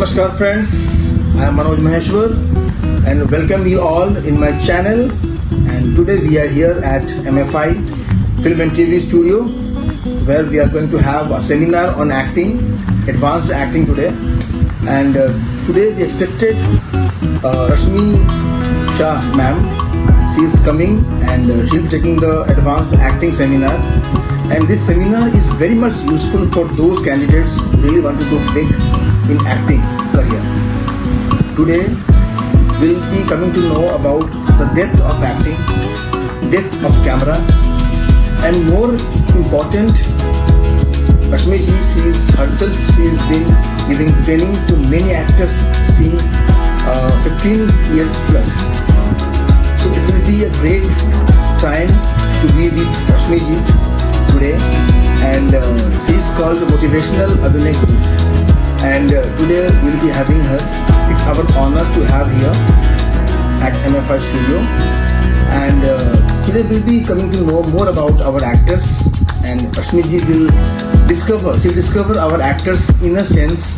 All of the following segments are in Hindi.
Namaskar friends, I am Manoj Maheshwar and welcome you all in my channel. And today we are here at MFI Film and TV Studio where we are going to have a seminar on acting, advanced acting today. And today we expected Rashmi Shah ma'am. She is coming and she will be taking the advanced acting seminar. And this seminar is very much useful for those candidates who really want to go big in acting career. Today we'll be coming to know about the depth of acting, depth of camera, and more important, Rashmi ji, she has been giving training to many actors since 15 years plus. So it will be a great time to be with Rashmi ji today, and she is called Motivational Abhinay Guru. And today we'll be having her. It's our honor to have here at MFI Studio. And today we'll be coming to know more about our actors. And Rashmi ji will discover our actors' inner sense,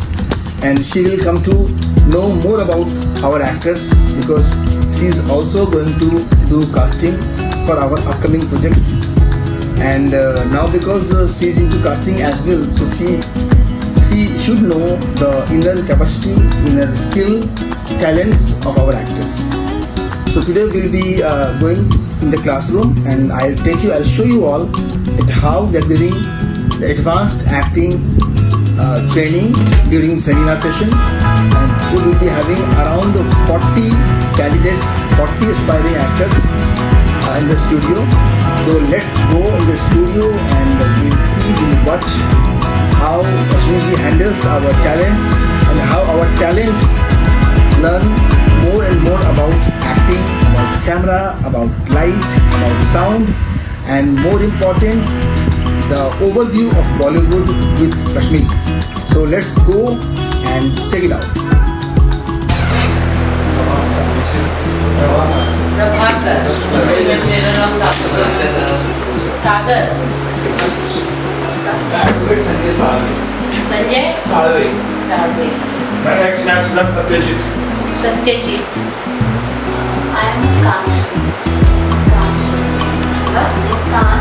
and she will come to know more about our actors because she is also going to do casting for our upcoming projects. And now because she is into casting as well, so she should know the inner capacity, inner skill, talents of our actors. So today we'll be going in the classroom, and I'll show you all at how we are doing the advanced acting training during seminar session. And we will be having around 40 candidates, 40 aspiring actors in the studio. So let's go in the studio and we'll watch how Rashmi handles our talents and how our talents learn more and more about acting, about camera, about light, about sound, and more important, the overview of Bollywood with Rashmi. So let's go and check it out. Sagar Sanjay Salve Satyajit I am Muskan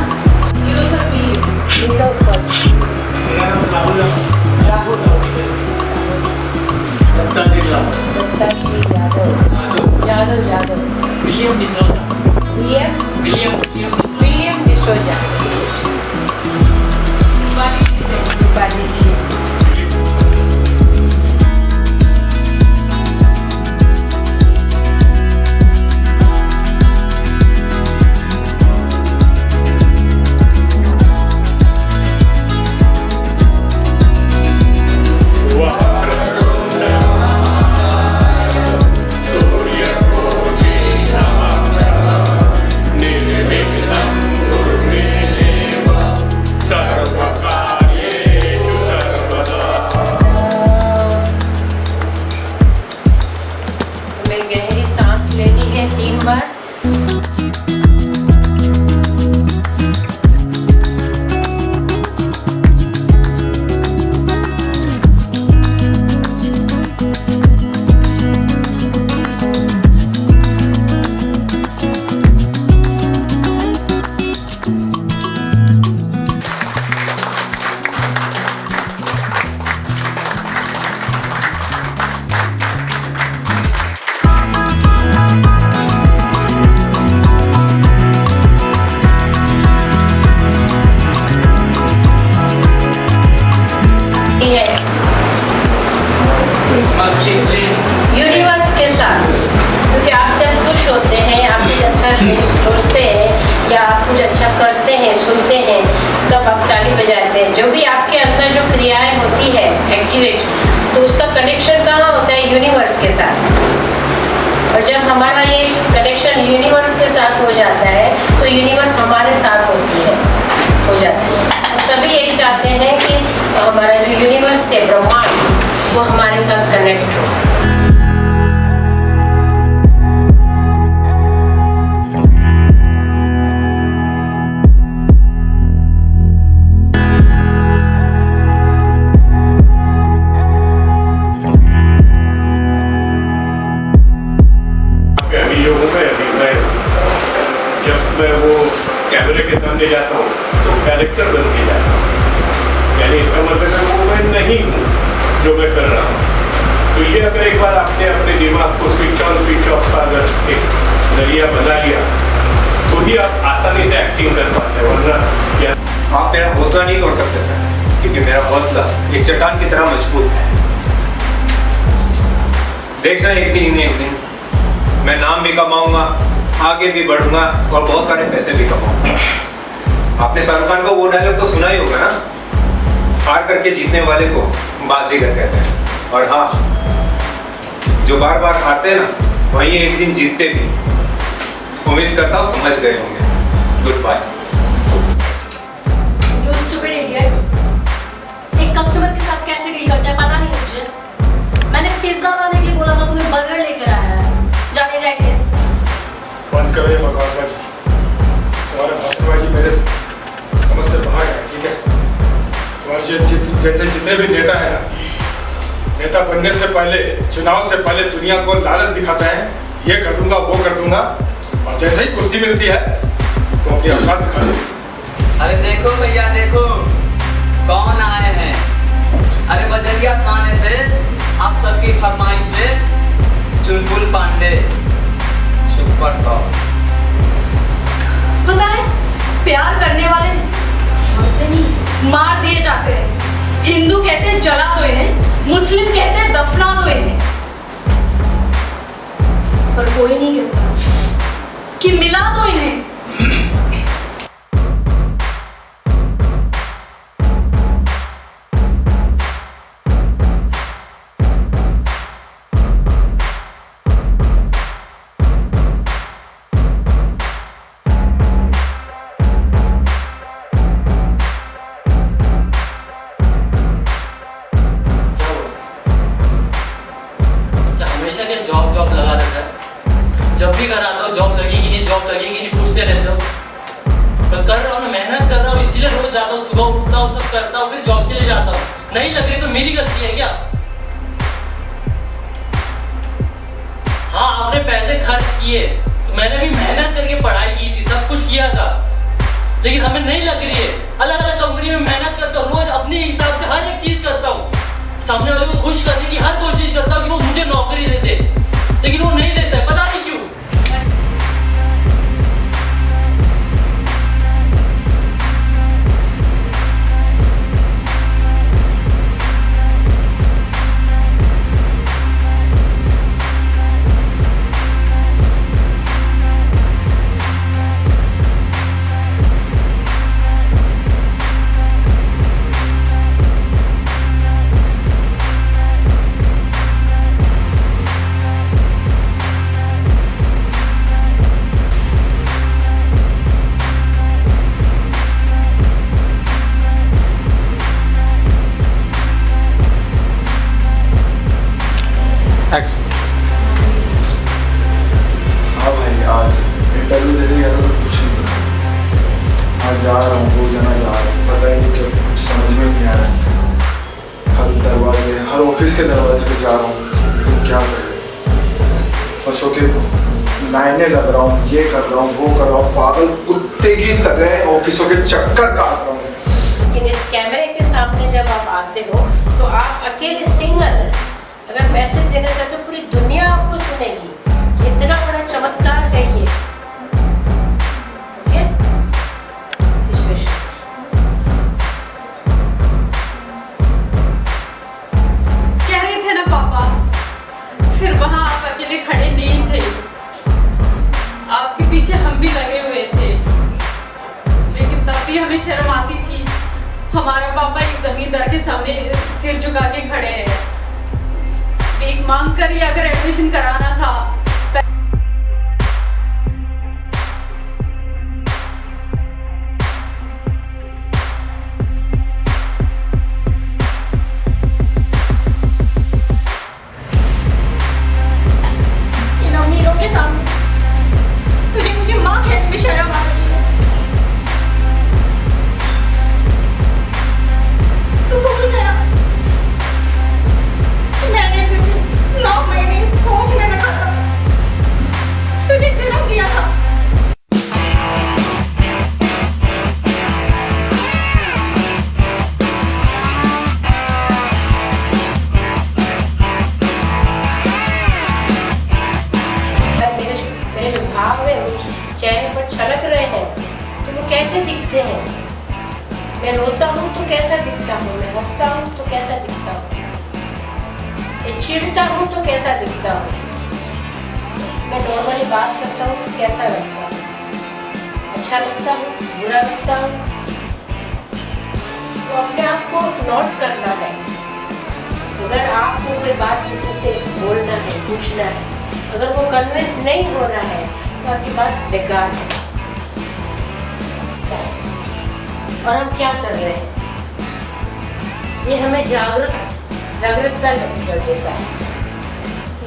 Nilofer Rahul Yadav William D'Souza Rupali. गहरी सांस लेनी है 3 बार. यूनिवर्स के साथ, क्योंकि आप जब खुश होते हैं, आप कुछ अच्छा सोचते हैं या आप कुछ अच्छा करते हैं, सुनते हैं, तब आप ताली बजाते हैं. जो भी आपके अंदर जो क्रियाएं होती है एक्टिवेट, तो उसका कनेक्शन कहाँ होता है? यूनिवर्स के साथ. और जब हमारा ये कनेक्शन यूनिवर्स के साथ हो जाता है तो यूनिवर्स हमारे साथ हो जाती है. सभी एक चाहते हैं कि हमारा जो यूनिवर्स है, ब्रह्मांड, वो हमारे साथ कनेक्ट हो. बनने जाता हूँ तो कैरेक्टर बन के जाता हूँ, यानी इसका मतलब है वो मैं नहीं हूँ जो मैं कर रहा हूँ। तो ये अगर एक बार आपने अपने दिमाग को स्विच ऑन स्विच ऑफ का अगर एक जरिया बना लिया तो ही आप आसानी से एक्टिंग कर पाते हैं, वरना क्या आप मेरा हौसला नहीं तोड़ सकते सर, क्योंकि मेरा हौसला एक चट्टान की तरह मजबूत है। देखना एक दिन मैं नाम भी कमाऊंगा, आगे भी बढ़ूंगा और बहुत सारे पैसे भी कमाऊंगा। आपने शाहरुख खान का वो डायलॉग तो सुना ही होगा ना, हार करके जीतने वाले को बाजीगर कहते हैं। और हाँ, जो बार बार हारते हैं ना वही एक दिन जीतते भी। उम्मीद करता हूँ समझ गए होंगे। Good bye. You stupid idiot. एक कस्टमर के साथ कैसे डील करते हैं पता नहीं मुझे। मैंने पिज्जा लाने के लिए बोला था, तुम्हें बर्गर लेकर आया है। जाके जाइए। बंद करो ये बकवासबाजी। तुम्हारा भाषणबाजी मेरे समझ से बाहर है, ठीक है? तुम्हारे जैसे जितने भी नेता हैं ना, नेता बनने से पहले, चुनाव से पहले दुनिया को लालच दिखाते हैं, ये कर दूंगा वो कर दूंगा, और जैसे ही कुर्सी मिलती है तो अपनी औकात दिखा देते। अरे देखो भैया देखो कौन आए हैं। अरे बजरिया थाने से आप सबकी फरमाइश में चुलबुल पांडे सुपर टॉप। पता है, प्यार करने वाले मरते नहीं, मार दिए जाते हैं। हिंदू कहते हैं जला दो इन्हें, मुस्लिम कहते हैं दफना दो इन्हें, पर कोई नहीं कहता कि मिला दो इन्हें। जॉब लगा रहता है, जब भी कराता हो जॉब लगेगी नहीं पूछते रहते हो। तो कर रहा हूँ ना, मेहनत कर रहा हूँ, इसीलिए रोज जाता हूँ, सुबह उठता हूँ, सब करता हूँ, फिर जॉब चले जाता हूँ। नहीं लग रही तो मेरी गलती है क्या? हाँ, आपने पैसे खर्च किए तो मैंने भी मेहनत करके पढ़ाई की थी, सब कुछ किया था, लेकिन हमें नहीं लग रही है। अलग अलग कंपनी में मेहनत करता हूँ, रोज अपने हिसाब से हर एक चीज करता हूँ, सामने वाले को खुश करने की हर कोशिश करता हूँ कि वो मुझे नौकरी देते, लेकिन वो नहीं देता है, पता नहीं क्यों। हाँ भाई, आज इंटरव्यू देने गया तो कुछ नहीं बना। आज जा रहा हूँ, रोजाना जा रहा हूँ, पता ही नहीं क्यों, कुछ समझ में नहीं आ रहा है। हर ऑफिस के दरवाजे पे जा रहा हूँ, लेकिन क्या करें, बसों के लाइनें लग रहा हूँ, ये कर रहा हूँ, वो कर रहा हूँ, पागल कुत्ते की तरह ऑफिसों के चक्कर काट रहा हूँ। लेकिन इस कैमरे के सामने जब आप आते हो तो आप अकेले सिंगल, अगर मैसेज देना चाहते हो पूरी दुनिया आपको सुनेगी। इतना बड़ा चमत्कार है ये। ओके? कह रहे थे ना पापा, फिर वहां आप अकेले खड़े नहीं थे, आपके पीछे हम भी लगे हुए थे, लेकिन तब भी हमें शर्म आती थी। हमारा पापा एक जमींदार के सामने सिर झुका के खड़े हैं, भीख मांग कर ही अगर एडमिशन कराना था। इन अमीरों के सामने तुझे मुझे माँ कहने में शर्म आ रही है। तू भूल गया कि मैंने तुझे 9 महीने इस कोख में रखा था। दिखते हैं। मैं रोता हूँ तो कैसा दिखता हूँ, मैं हंसता हूँ तो कैसा दिखता हूँ, मैं चिढ़ता हूँ तो कैसा दिखता हूँ, मैं नॉर्मली बात करता हूँ तो कैसा लगता हूँ, अच्छा लगता हूँ, बुरा लगता हूँ। तो अपने आप को नोट करना है। अगर आपको कोई बात किसी से बोलना है, पूछना है, अगर वो कन्विंस नहीं होना है तो आपकी बात बेकार है। और हम क्या कर रहे हैं, ये हमें जागरूकता कर देता है।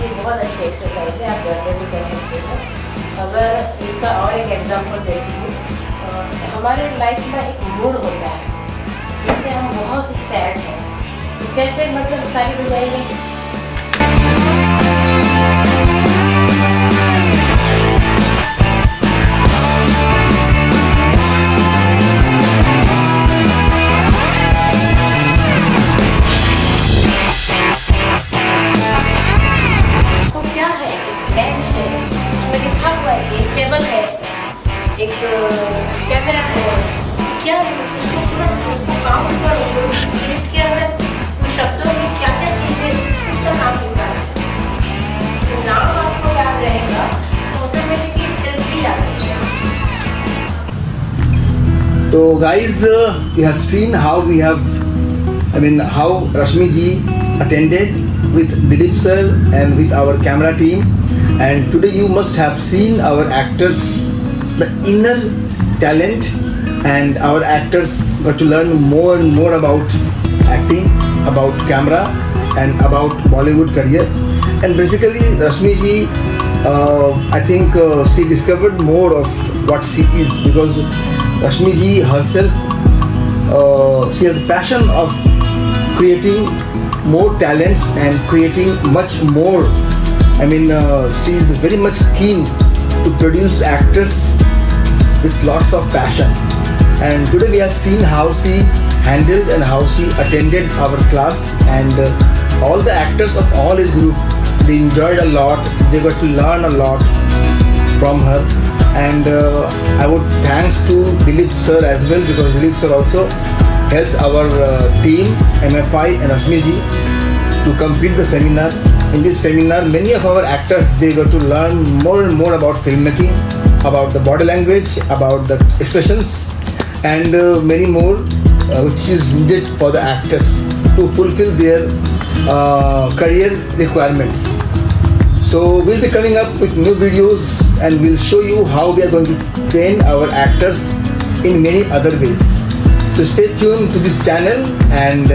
ये बहुत अच्छी एक्सरसाइज है, आप घर पर भी कर सकते हो। अगर इसका और एक एग्जांपल देती हूँ, हमारे लाइफ में एक मूड होता है, जैसे हम बहुत ही सैड हैं तो कैसे मतलब ताली बजाएंगे। तो क्या है, एक बेंच है, उसमें लिखा हुआ है, एक टेबल है, एक कैमरा है, क्या उसको पूरा काउंट करो, स्क्रिप्ट के अंदर उन शब्दों में क्या क्या चीज़ें किस किस का नाम लिखा है। तो नाम आपको याद रहेगा तो ऑटोमेटिकली स्क्रिप्ट भी याद हो जाएगा। So guys, you have seen how how Rashmi ji attended with Dilip sir and with our camera team, and today you must have seen our actors, the inner talent, and our actors got to learn more and more about acting, about camera, and about Bollywood career. And basically Rashmi ji, I think she discovered more of what she is, because Rashmi ji herself, she has a passion of creating more talents and creating much more. She is very much keen to produce actors with lots of passion. And today we have seen how she handled and how she attended our class, and all the actors of all his group, they enjoyed a lot, they got to learn a lot from her. And I would thanks to Dilip sir as well, because Dilip sir also helped our team MFI and Rashmi ji to complete the seminar. In this seminar, many of our actors, they got to learn more and more about filmmaking, about the body language, about the expressions, and many more which is needed for the actors to fulfill their career requirements. So we'll be coming up with new videos, and we'll show you how we are going to train our actors in many other ways. So stay tuned to this channel, and